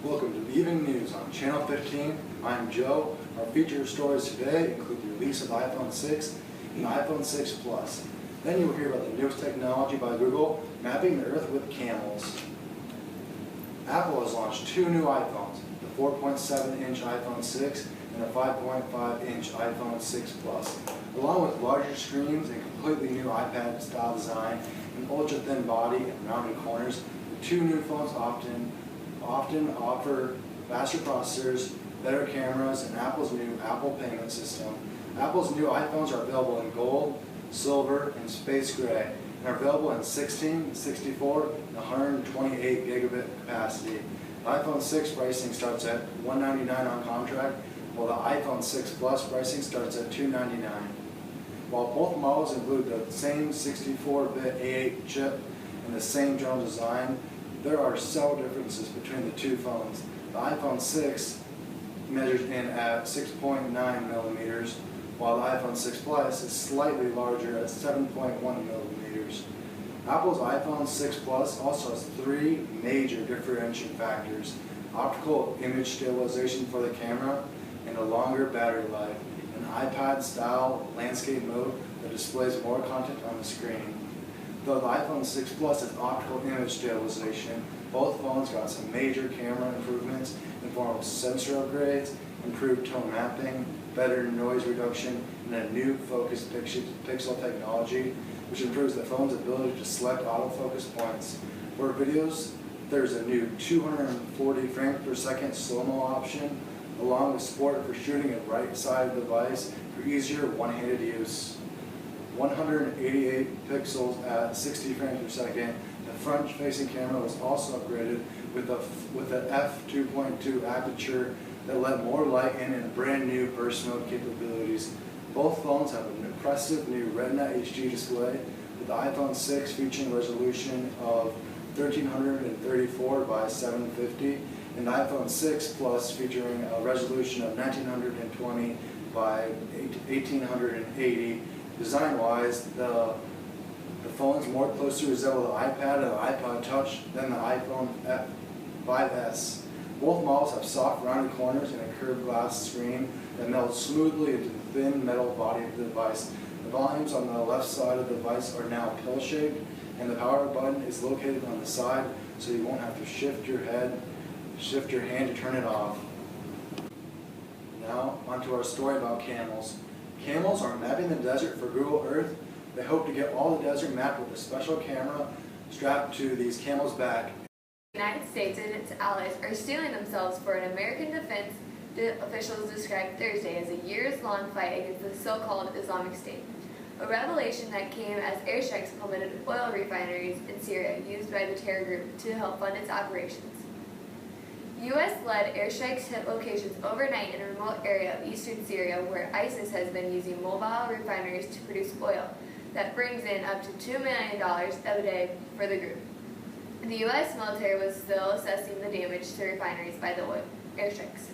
Welcome to the Evening News on Channel 15. I'm Joe. Our featured stories today include the release of the iPhone 6 and iPhone 6 Plus. Then you will hear about the newest technology by Google, mapping the Earth with camels. Apple has launched two new iPhones, the 4.7-inch iPhone 6 and the 5.5-inch iPhone 6 Plus. Along with larger screens and completely new iPad-style design, an ultra-thin body and rounded corners, the two new phones often offer faster processors, better cameras, and Apple's new Apple payment system. Apple's new iPhones are available in gold, silver, and space gray, and are available in 16, 64, and 128 gigabit capacity. The iPhone 6 pricing starts at $199 on contract, while the iPhone 6 Plus pricing starts at $299. While both models include the same 64-bit A8 chip and the same general design, there are several differences between the two phones. The iPhone 6 measures in at 6.9 millimeters, while the iPhone 6 Plus is slightly larger at 7.1 millimeters. Apple's iPhone 6 Plus also has three major differentiating factors: optical image stabilization for the camera, and a longer battery life, an iPad-style landscape mode that displays more content on the screen. Though the iPhone 6 Plus has optical image stabilization, both phones got some major camera improvements in form of sensor upgrades, improved tone mapping, better noise reduction, and a new focus pixel technology, which improves the phone's ability to select autofocus points. For videos, there's a new 240 frames per second slow-mo option, along with support for shooting at right side of the device for easier one-handed use. 188 pixels at 60 frames per second. The front-facing camera was also upgraded with a f2.2 aperture that let more light in and brand new burst mode capabilities. Both phones have an impressive new Retina HD display, with the iPhone 6 featuring a resolution of 1334 by 750, and the iPhone 6 Plus featuring a resolution of 1920 by 1880. Design-wise, the phones more closely resemble the iPad and the iPod Touch than the iPhone 5S. Both models have soft, rounded corners and a curved glass screen that melts smoothly into the thin metal body of the device. The volumes on the left side of the device are now pill-shaped, and the power button is located on the side, so you won't have to shift your hand to turn it off. Now, onto our story about camels. Camels are mapping the desert for Google Earth. They hope to get all the desert mapped with a special camera strapped to these camels' back. The United States and its allies are steeling themselves for an American defense that officials described Thursday as a years-long fight against the so-called Islamic State, a revelation that came as airstrikes plummeted oil refineries in Syria used by the terror group to help fund its operations. U.S.-led airstrikes hit locations overnight in a remote area of eastern Syria where ISIS has been using mobile refineries to produce oil that brings in up to $2 million a day for the group. The U.S. military was still assessing the damage to refineries by the oil airstrikes.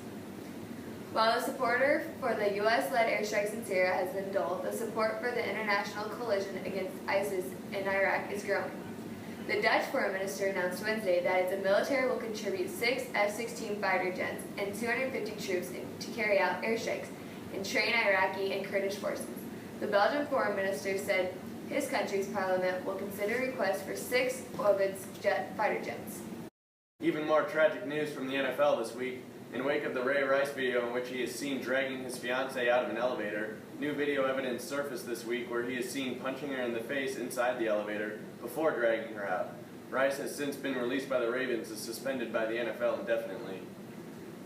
While the support for the U.S.-led airstrikes in Syria has been dull, the support for the international coalition against ISIS in Iraq is growing. The Dutch Foreign Minister announced Wednesday that its military will contribute 6 F-16 fighter jets and 250 troops to carry out airstrikes and train Iraqi and Kurdish forces. The Belgian Foreign Minister said his country's parliament will consider requests for 6 of its fighter jets. Even more tragic news from the NFL this week. In wake of the Ray Rice video in which he is seen dragging his fiancée out of an elevator, new video evidence surfaced this week where he is seen punching her in the face inside the elevator before dragging her out. Rice has since been released by the Ravens and suspended by the NFL indefinitely.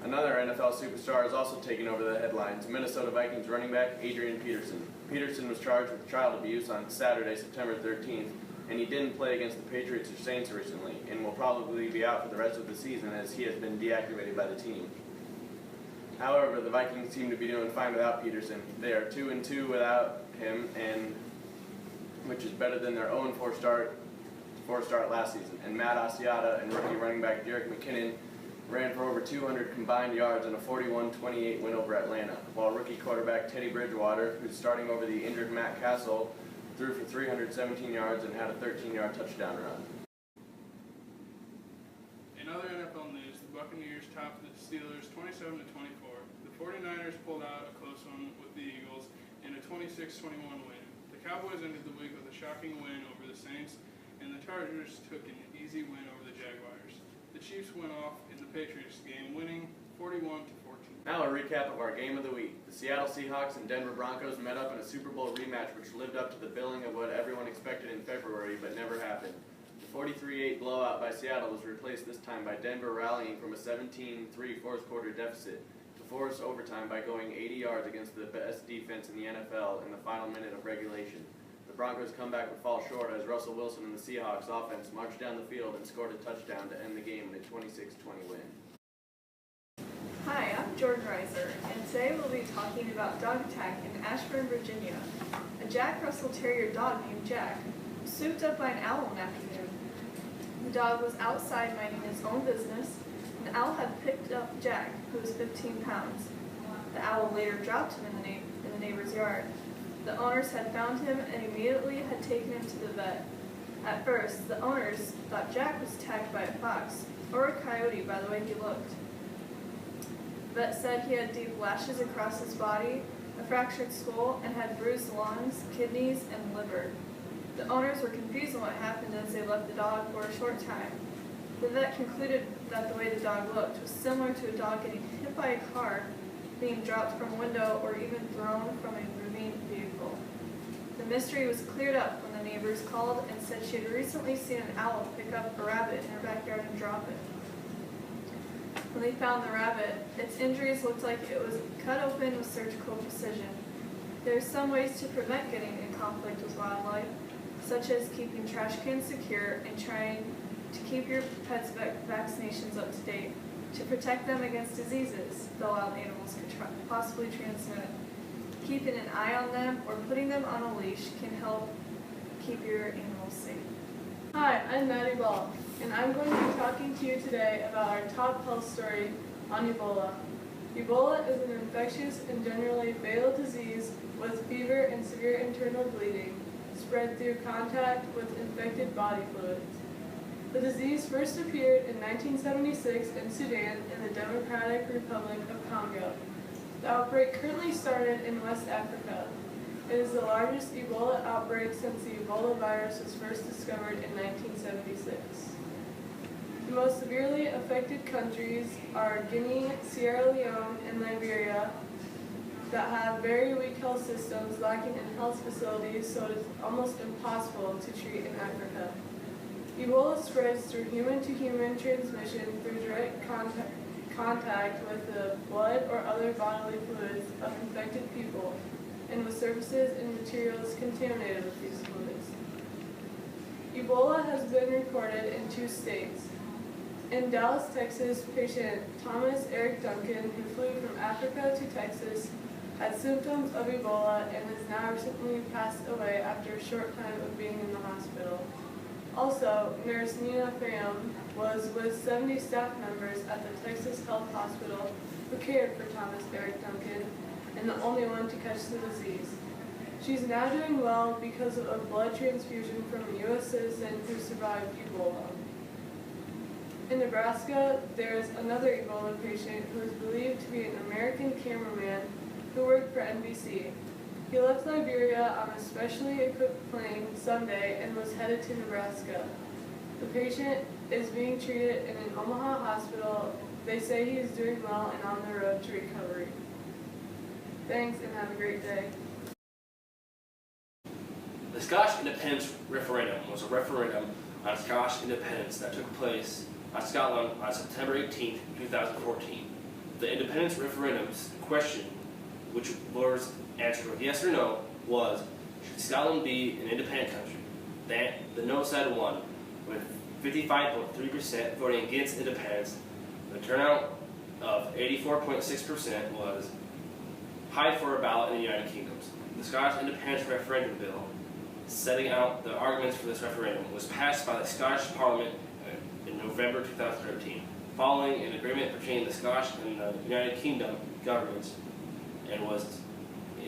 Another NFL superstar has also taken over the headlines: Minnesota Vikings running back Adrian Peterson. Peterson was charged with child abuse on Saturday, September 13th, and he didn't play against the Patriots or Saints recently, and will probably be out for the rest of the season as he has been deactivated by the team. However, the Vikings seem to be doing fine without Peterson. They are 2-2 without him, and which is better than their own four start last season. And Matt Asiata and rookie running back Derek McKinnon ran for over 200 combined yards in a 41-28 win over Atlanta, while rookie quarterback Teddy Bridgewater, who's starting over the injured Matt Castle, threw for 317 yards and had a 13-yard touchdown run. In other NFL news, the Buccaneers topped the Steelers 27-24. The 49ers pulled out a close one with the Eagles in a 26-21 win. The Cowboys ended the week with a shocking win over the Saints, and the Chargers took an easy win over the Jaguars. The Chiefs went off in the Patriots game, winning 41-14. Now a recap of our game of the week. The Seattle Seahawks and Denver Broncos met up in a Super Bowl rematch which lived up to the billing of what everyone expected in February but never happened. The 43-8 blowout by Seattle was replaced this time by Denver rallying from a 17-3 fourth quarter deficit to force overtime by going 80 yards against the best defense in the NFL in the final minute of regulation. The Broncos' comeback would fall short as Russell Wilson and the Seahawks offense marched down the field and scored a touchdown to end the game in a 26-20 win. Hi, I'm Jordan Reiser, and today we'll be talking about dog attack in Ashburn, Virginia. A Jack Russell Terrier dog named Jack was swooped up by an owl one afternoon. The dog was outside minding his own business, and the owl had picked up Jack, who was 15 pounds. The owl later dropped him in the neighbor's yard. The owners had found him and immediately had taken him to the vet. At first, the owners thought Jack was attacked by a fox or a coyote by the way he looked. The vet said he had deep lashes across his body, a fractured skull, and had bruised lungs, kidneys, and liver. The owners were confused on what happened as they left the dog for a short time. The vet concluded that the way the dog looked was similar to a dog getting hit by a car, being dropped from a window, or even thrown from a moving vehicle. The mystery was cleared up when the neighbors called and said she had recently seen an owl pick up a rabbit in her backyard and drop it. When they found the rabbit, its injuries looked like it was cut open with surgical precision. There are some ways to prevent getting in conflict with wildlife, such as keeping trash cans secure and trying to keep your pets' vaccinations up to date to protect them against diseases the wild animals could possibly transmit. Keeping an eye on them or putting them on a leash can help keep your animals safe. Hi, I'm Maddie Ball, and I'm going to be talking to you today about our top health story on Ebola. Ebola is an infectious and generally fatal disease with fever and severe internal bleeding, spread through contact with infected body fluids. The disease first appeared in 1976 in Sudan in the Democratic Republic of Congo. The outbreak currently started in West Africa. It is the largest Ebola outbreak since the Ebola virus was first discovered in 1976. The most severely affected countries are Guinea, Sierra Leone, and Liberia that have very weak health systems lacking in health facilities, so it is almost impossible to treat in Africa. Ebola spreads through human-to-human transmission through direct contact with the blood or other bodily fluids of infected people and with surfaces and materials contaminated with these fluids. Ebola has been recorded in 2 states. In Dallas, Texas, patient Thomas Eric Duncan, who flew from Africa to Texas, had symptoms of Ebola and has now recently passed away after a short time of being in the hospital. Also, nurse Nina Pham was with 70 staff members at the Texas Health Hospital who cared for Thomas Eric Duncan, and the only one to catch the disease. She's now doing well because of a blood transfusion from a U.S. citizen who survived Ebola. In Nebraska, there is another Ebola patient who is believed to be an American cameraman who worked for NBC. He left Liberia on a specially equipped plane Sunday and was headed to Nebraska. The patient is being treated in an Omaha hospital. They say he is doing well and on the road to recovery. Thanks and have a great day. The Scottish independence referendum was a referendum on Scottish independence that took place on Scotland on September 18, 2014. The independence referendum's question, which was answered with yes or no, was, should Scotland be an independent country? The no side won, with 55.3% voting against independence. The turnout of 84.6% was high for a ballot in the United Kingdom. The Scottish independence referendum bill, setting out the arguments for this referendum, was passed by the Scottish Parliament in November 2013, following an agreement between the Scottish and the United Kingdom governments, and was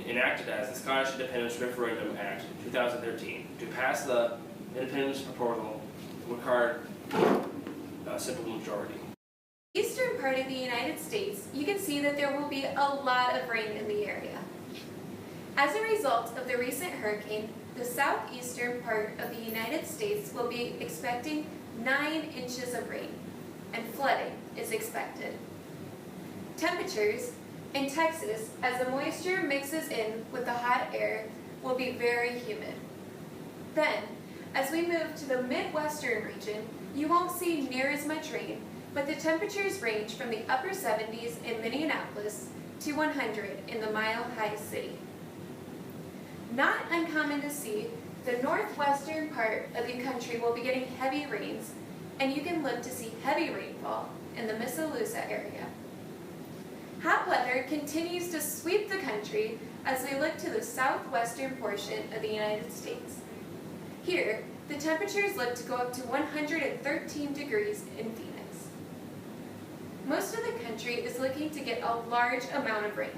enacted as the Scottish Independence Referendum Act 2013. To pass the independence proposal required a simple majority. Eastern part of the United States, you can see that there will be a lot of rain in the area. As a result of the recent hurricane, the southeastern part of the United States will be expecting 9 inches of rain, and flooding is expected. Temperatures in Texas, as the moisture mixes in with the hot air, will be very humid. Then, as we move to the Midwestern region, you won't see near as much rain, but the temperatures range from the upper 70s in Minneapolis to 100 in the Mile High City. Not uncommon to see, the northwestern part of the country will be getting heavy rains, and you can look to see heavy rainfall in the Mississauga area. Hot weather continues to sweep the country as we look to the southwestern portion of the United States. Here, the temperatures look to go up to 113 degrees in Phoenix. Most of the country is looking to get a large amount of rain.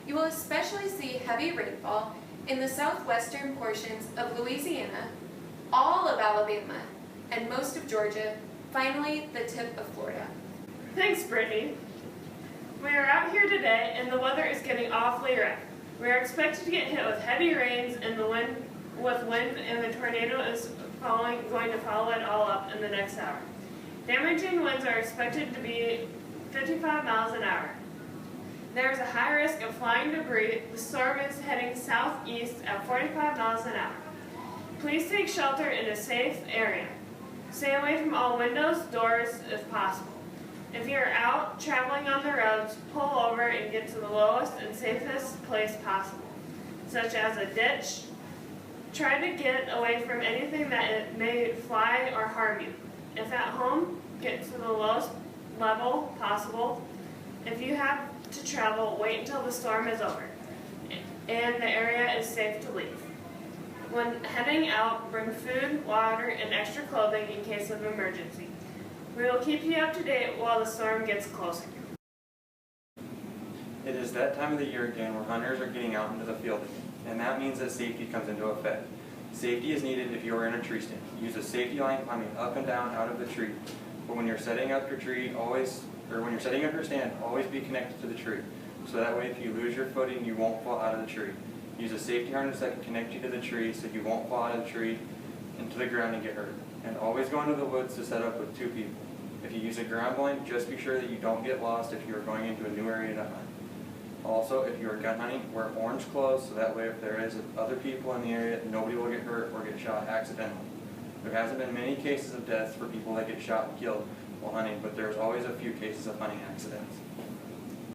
You will especially see heavy rainfall in the southwestern portions of Louisiana, all of Alabama, and most of Georgia, finally the tip of Florida. Thanks, Brittany. We are out here today and the weather is getting awfully rough. We are expected to get hit with heavy rains and the wind and the tornado is going to follow it all up in the next hour. Damaging winds are expected to be 55 miles an hour. There is a high risk of flying debris. The storm is heading southeast at 45 miles an hour. Please take shelter in a safe area. Stay away from all windows, doors if possible. If you are out traveling on the roads, pull over and get to the lowest and safest place possible, such as a ditch. Try to get away from anything that may fly or harm you. If at home, get to the lowest level possible. If you have to travel, wait until the storm is over and the area is safe to leave. When heading out, bring food, water, and extra clothing in case of emergency. We will keep you up to date while the storm gets closer. It is that time of the year again where hunters are getting out into the field, and that means that safety comes into effect. Safety is needed if you are in a tree stand. Use a safety line climbing up and down out of the tree. But when you're setting up your tree, when you're setting up your stand, always be connected to the tree. So that way if you lose your footing, you won't fall out of the tree. Use a safety harness that can connect you to the tree so you won't fall out of the tree into the ground and get hurt. And always go into the woods to set up with 2 people. If you use a ground blind, just be sure that you don't get lost if you are going into a new area to hunt. Also, if you are gun hunting, wear orange clothes so that way if there is other people in the area, nobody will get hurt or get shot accidentally. There hasn't been many cases of deaths for people that get shot and killed while hunting, but there's always a few cases of hunting accidents.